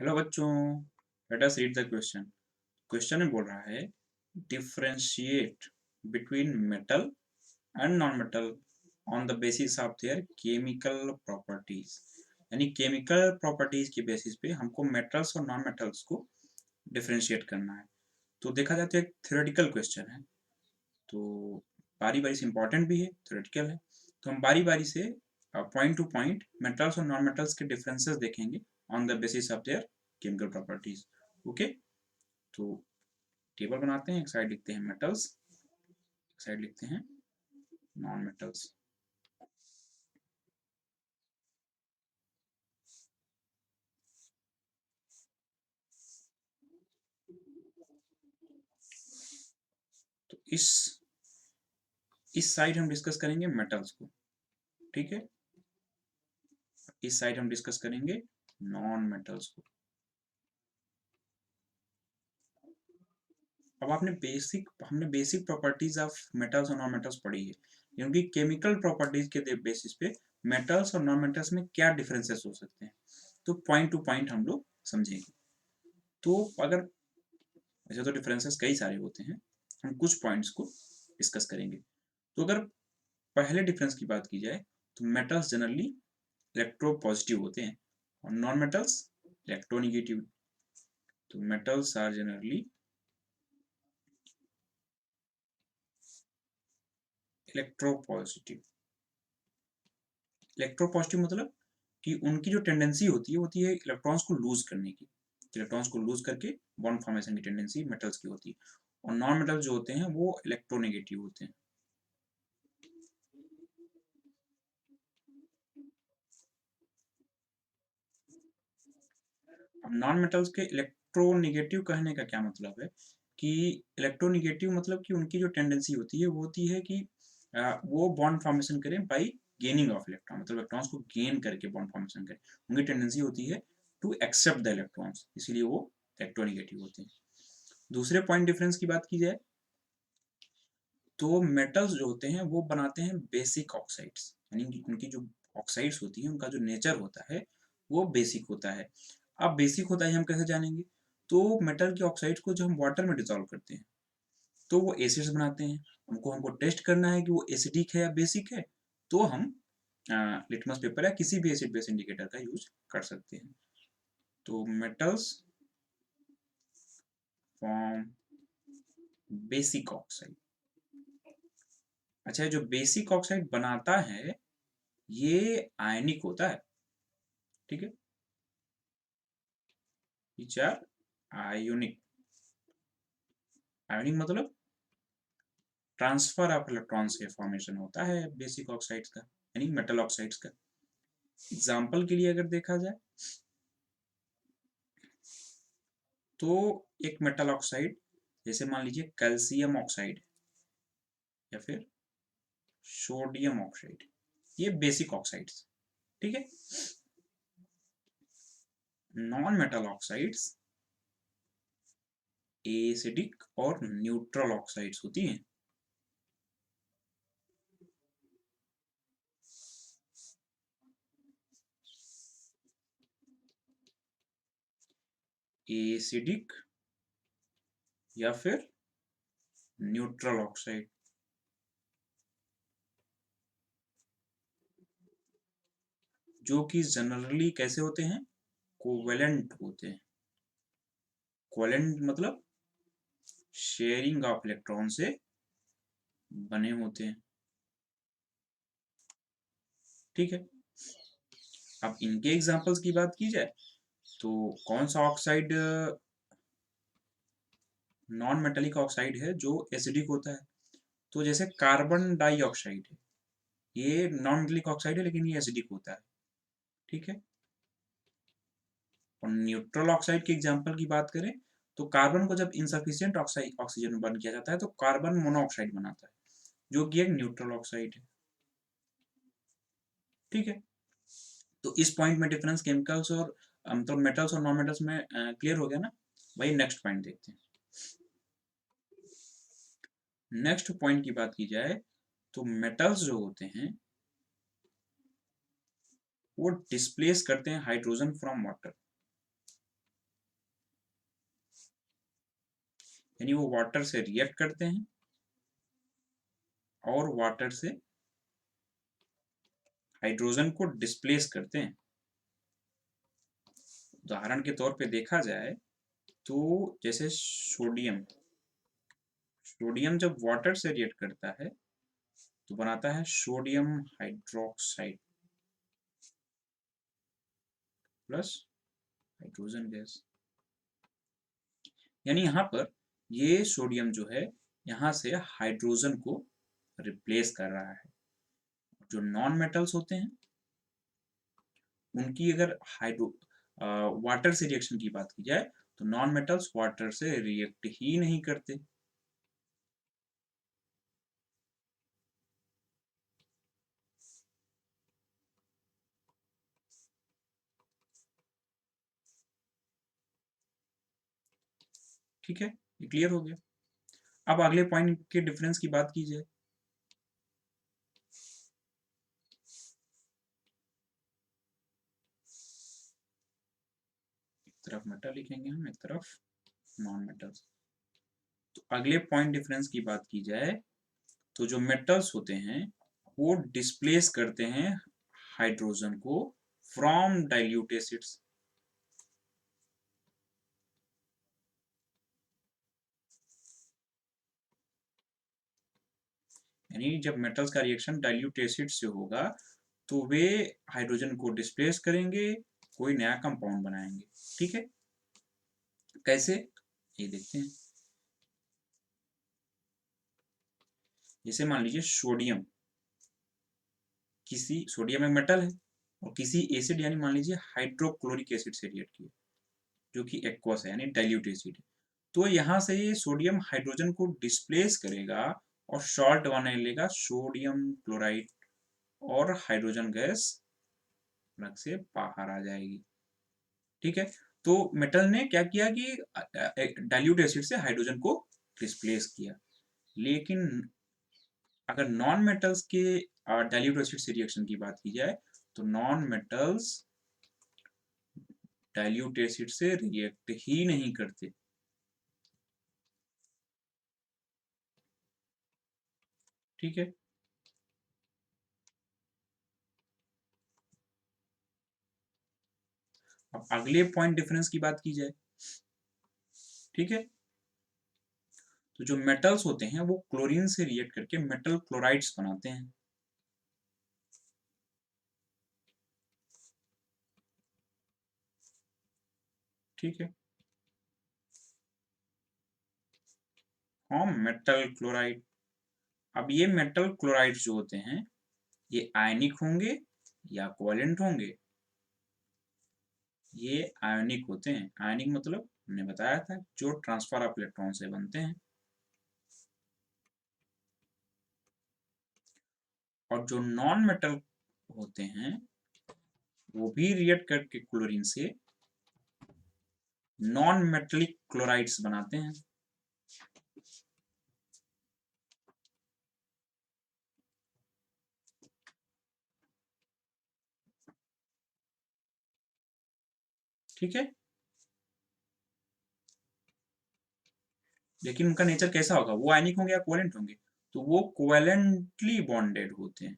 Hello बच्चों, let us read the question. Question में बोल रहा है differentiate between metal and non metal on the basis of their chemical properties. यानी chemical properties के basis पे हमको मेटल्स और नॉन मेटल्स को डिफरेंशिएट करना है। तो देखा जाए तो एक थ्योरेटिकल क्वेश्चन है, तो बारी बारी से इम्पोर्टेंट भी है, थ्योरेटिकल है। तो हम बारी बारी से पॉइंट टू पॉइंट मेटल्स और नॉन मेटल्स के डिफरेंसेस देखेंगे on the basis of their chemical properties. Okay, तो टेबल बनाते हैं। एक साइड लिखते हैं मेटल्स, एक साइड लिखते हैं नॉन मेटल्स। तो इस साइड हम डिस्कस करेंगे मेटल्स को, ठीक है। इस साइड हम डिस्कस करेंगे नॉन मेटल्स को। अब हमने बेसिक प्रॉपर्टीज ऑफ मेटल्स और नॉन मेटल्स पढ़ी है, क्योंकि केमिकल प्रॉपर्टीज के बेसिस पे मेटल्स और नॉन मेटल्स में क्या डिफरेंसेस हो सकते हैं, तो पॉइंट टू पॉइंट हम लोग समझेंगे। तो अगर ऐसे तो डिफरेंसेस कई सारे होते हैं, हम कुछ पॉइंट्स को डिस्कस करेंगे। तो अगर पहले डिफरेंस की बात की जाए तो मेटल्स जनरली इलेक्ट्रो पॉजिटिव होते हैं और नॉन मेटल्स इलेक्ट्रोनिगेटिव। तो metals are generally electropositive. Electropositive मतलब कि उनकी जो टेंडेंसी होती है इलेक्ट्रॉन्स को लूज करने की। इलेक्ट्रॉन्स को लूज करके बॉन्ड फॉर्मेशन की टेंडेंसी मेटल्स की होती है, और नॉन मेटल्स जो होते हैं वो इलेक्ट्रोनेगेटिव होते हैं। अब नॉन मेटल्स के इलेक्ट्रोनेगेटिव कहने का क्या मतलब है कि इलेक्ट्रोनेगेटिव मतलब कि उनकी जो टेंडेंसी होती है वो होती है कि वो बॉन्ड फॉर्मेशन करें बाई गेनिंग ऑफ इलेक्ट्रॉन, मतलब इलेक्ट्रॉन्स को गेन करके बॉन्ड फॉर्मेशन करें। उनकी टेंडेंसी होती है टू एक्सेप्ट द इलेक्ट्रॉन्स, इसलिए वो इलेक्ट्रोनेगेटिव होते हैं। दूसरे पॉइंट डिफरेंस की बात की जाए तो मेटल्स जो होते हैं वो बनाते हैं बेसिक ऑक्साइड्स, यानी उनकी जो ऑक्साइड्स होती हैं उनका जो नेचर होता है वो बेसिक होता है। अब बेसिक होता है हम कैसे जानेंगे, तो मेटल के ऑक्साइड्स को जो हम वाटर में डिसॉल्व करते हैं तो वो एसिड्स बनाते हैं। हमको टेस्ट करना है कि वो एसिडिक है या बेसिक है, तो हम लिटमस पेपर या किसी भी एसिड बेस इंडिकेटर का यूज कर सकते हैं। तो मेटल्स फॉर्म बेसिक ऑक्साइड। अच्छा, जो बेसिक ऑक्साइड बनाता है ये आयनिक होता है, ठीक है। Which are ionic. आयोनिक मतलब ट्रांसफर ऑफ इलेक्ट्रॉन्स के फॉर्मेशन होता है बेसिक ऑक्साइड्स का, यानी मेटल ऑक्साइड्स का। एग्जाम्पल के लिए अगर देखा जाए तो एक मेटल ऑक्साइड जैसे मान लीजिए कैल्शियम ऑक्साइड या फिर सोडियम ऑक्साइड, ये बेसिक ऑक्साइड्स, ठीक है। नॉन मेटल ऑक्साइड्स एसिडिक और न्यूट्रल ऑक्साइड्स होती हैं। एसिडिक या फिर न्यूट्रल ऑक्साइड। जो कि जनरली कैसे होते हैं, कोवेलेंट होते हैं। कोवेलेंट मतलब शेयरिंग ऑफ इलेक्ट्रॉन से बने होते हैं, ठीक है। अब इनके एग्जांपल्स की बात की जाए तो कौन सा ऑक्साइड नॉन मेटेलिक ऑक्साइड है जो एसिडिक होता है, तो जैसे कार्बन डाइऑक्साइड है, ये नॉन मेटेलिक ऑक्साइड है लेकिन ये एसिडिक होता है, ठीक है। और न्यूट्रल ऑक्साइड के एग्जांपल की बात करें तो कार्बन को जब इनसफिशिएंट ऑक्सीजन में बर्न किया जाता है तो कार्बन मोनोऑक्साइड बनाता है, जो कि एक न्यूट्रल ऑक्साइड है, ठीक है। तो इस पॉइंट में डिफरेंस केमिकल्स और मतलब मेटल्स और नॉन मेटल्स में क्लियर हो गया ना। वही नेक्स्ट पॉइंट देखते हैं। नेक्स्ट पॉइंट की बात की जाए तो मेटल्स जो होते हैं वो डिस्प्लेस करते हैं हाइड्रोजन फ्रॉम वाटर। यानी वो वाटर से रिएक्ट करते हैं और वाटर से हाइड्रोजन को डिस्प्लेस करते हैं। उदाहरण के तौर पे देखा जाए तो जैसे सोडियम सोडियम जब वाटर से रिएक्ट करता है तो बनाता है sodium hydroxide plus hydrogen gas. यानी यहाँ पर ये सोडियम जो है यहाँ से हाइड्रोजन को रिप्लेस कर रहा है। जो नॉन मेटल्स होते हैं उनकी अगर हाइड्रो वाटर से रिएक्शन की बात की जाए तो नॉन मेटल्स वाटर से रिएक्ट ही नहीं करते। ठीक है, ये क्लियर हो गया। अब अगले पॉइंट के डिफरेंस की बात की जाए। एक तरफ मेटल लिखेंगे हम, एक तरफ नॉन मेटल्स। तो अगले पॉइंट डिफरेंस की बात की जाए तो जो मेटल्स होते हैं वो डिस्प्लेस करते हैं हाइड्रोजन को फ्रॉम डाइल्यूट एसिड्स। यानी जब मेटल्स का रिएक्शन डाइल्यूट एसिड से होगा तो वे हाइड्रोजन को डिस्प्लेस करेंगे, कोई नया कंपाउंड बनाएंगे। ठीक है, कैसे ये देखते हैं। जैसे मान लीजिए सोडियम, किसी सोडियम एक मेटल है और किसी एसिड यानी मान लीजिए हाइड्रोक्लोरिक एसिड से रिएक्ट किया जो कि एक्वस है यानी डाइल्यूट एसिड है। तो यहाँ से ये सोडियम हाइड्रोजन को डिस्प्लेस करेगा और सॉल्ट बना लेगा सोडियम क्लोराइड और हाइड्रोजन गैस अलग से बाहर आ जाएगी। ठीक है, तो मेटल ने क्या किया कि डाइल्यूट एसिड से हाइड्रोजन को डिस्प्लेस किया। लेकिन अगर नॉन मेटल्स के डाइल्यूट एसिड से रिएक्शन की बात की जाए तो नॉन मेटल्स डाइल्यूट एसिड से रिएक्ट ही नहीं करते। ठीक है, अब अगले पॉइंट डिफरेंस की बात की जाए। ठीक है, तो जो मेटल्स होते हैं वो क्लोरीन से रिएक्ट करके मेटल क्लोराइड्स बनाते हैं। ठीक है, फॉर्म मेटल क्लोराइड। अब ये मेटल क्लोराइड्स जो होते हैं ये आयनिक होंगे या कोवेलेंट होंगे। ये आयनिक होते हैं। आयनिक मतलब हमने बताया था जो ट्रांसफर ऑफ इलेक्ट्रॉन से बनते हैं। और जो नॉन मेटल होते हैं वो भी रिएक्ट करके क्लोरीन से नॉन मेटेलिक क्लोराइड्स बनाते हैं। ठीक है, लेकिन उनका नेचर कैसा होगा, वो आयनिक होंगे या कोवेलेंट होंगे, तो वो कोवेलेंटली बॉन्डेड होते हैं।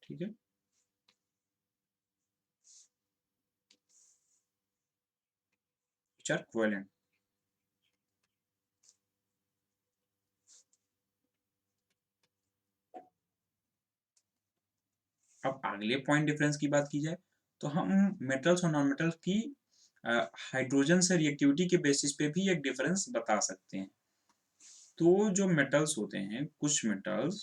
ठीक है, विच कोवेलेंट। अब अगले पॉइंट डिफरेंस की बात की जाए तो हम मेटल्स और नॉन मेटल्स की हाइड्रोजन से रिएक्टिविटी के बेसिस पे भी एक डिफरेंस बता सकते हैं। तो जो मेटल्स होते हैं, कुछ मेटल्स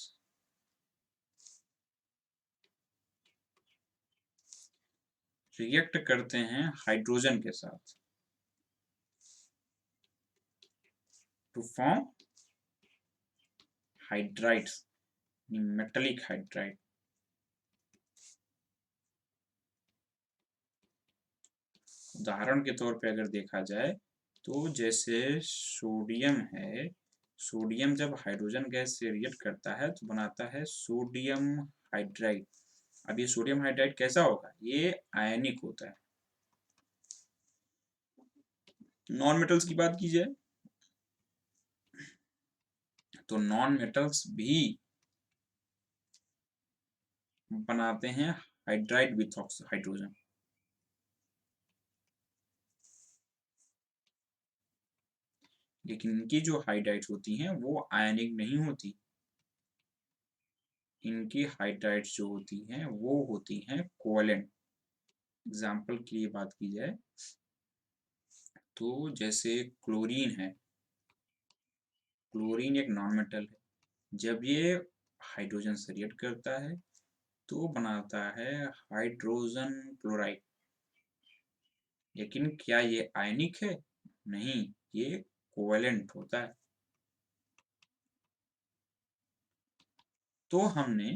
रिएक्ट करते हैं हाइड्रोजन के साथ to form hydrides, metallic hydride. उदाहरण के तौर पे अगर देखा जाए तो जैसे सोडियम है, सोडियम जब हाइड्रोजन गैस से रिएक्ट करता है तो बनाता है सोडियम हाइड्राइड। अब ये सोडियम हाइड्राइड कैसा होगा, ये आयनिक होता है। नॉन मेटल्स की बात की जाए तो नॉन मेटल्स भी बनाते हैं हाइड्राइड विथ हाइड्रोजन। लेकिन इनकी जो हाइड्राइड्स होती हैं वो आयनिक नहीं होती। इनकी हाइड्राइड्स जो होती हैं वो होती हैं कोवेलेंट। एग्जाम्पल के लिए बात की जाए तो जैसे क्लोरीन है। क्लोरीन एक नॉन मेटल है। जब ये हाइड्रोजन से रिएक्ट करता है तो बनाता है हाइड्रोजन क्लोराइड। लेकिन क्या ये आयनिक है? नहीं, ये कोवेलेंट होता है। तो हमने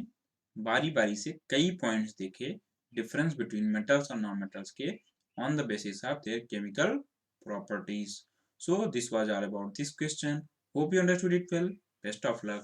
बारी बारी से कई पॉइंट्स देखे डिफरेंस बिटवीन मेटल्स और नॉन मेटल्स के on the basis of their chemical properties. So this was all about this question. Hope you understood it well. Best of luck.